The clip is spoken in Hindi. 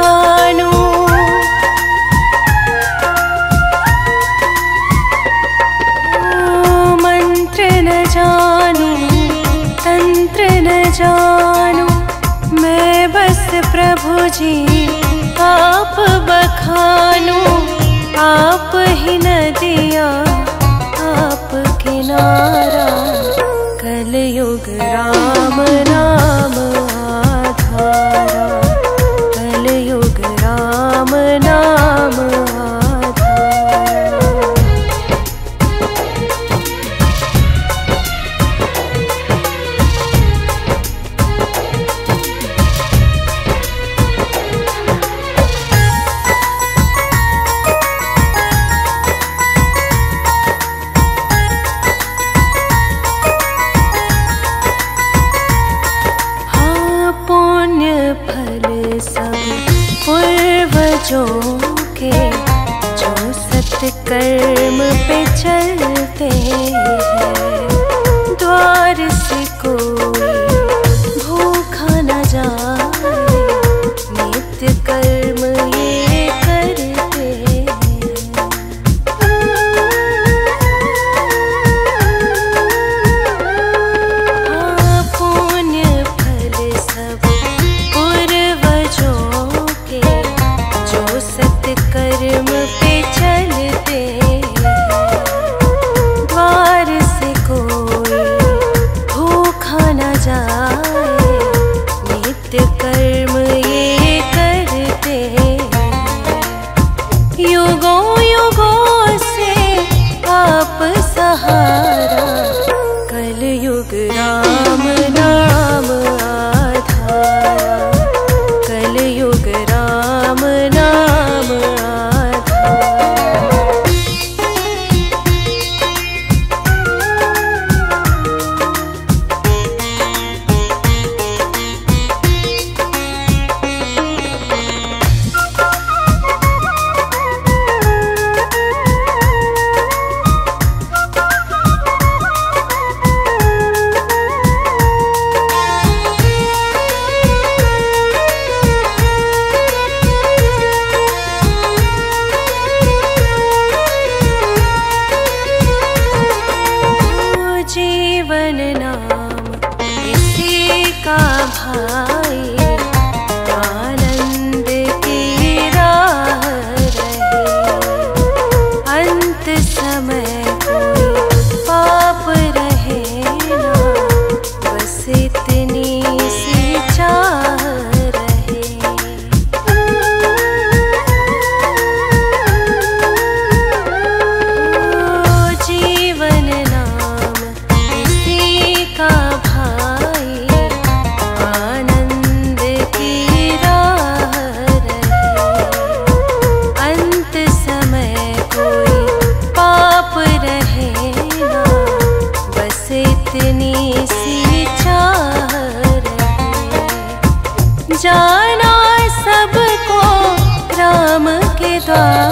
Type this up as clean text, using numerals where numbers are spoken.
जानू। मंत्र न जानू, तंत्र न जानू, मैं बस प्रभु जी आप बखानू। आप ही नदिया, आप किनारा, कलयुग राम नाम आधारा, कलयुग राम नाम आधारा। पूर्वजों के जो सत्कर्म पे चलते हैं, द्वार से कोई भूखा न जाए, नित्य कर्म ये करते हैं। हाँ, पुण्य फल सब पूर्वजों के जो सत्कर्म पे चलते हैं, द्वार से कोई भूखा न जाए, नित्य कर्म ये करते हैं। युगों युगों से आप सहारा, कलयुग राम नाम आधारा, कलयुग राम नाम आधारा। जीवन नाम इसी का भाई, आनंद की राह रहे, अंत समय कोई पाप रहे ना, बस इतनी सी चाह रहे। जीवन नाम इसी का भाई, आनंद की राह रहे, अंत समय कोई पाप रहे ना, बस इतनी सी चाह रहे। जाना सबको राम के द्वार,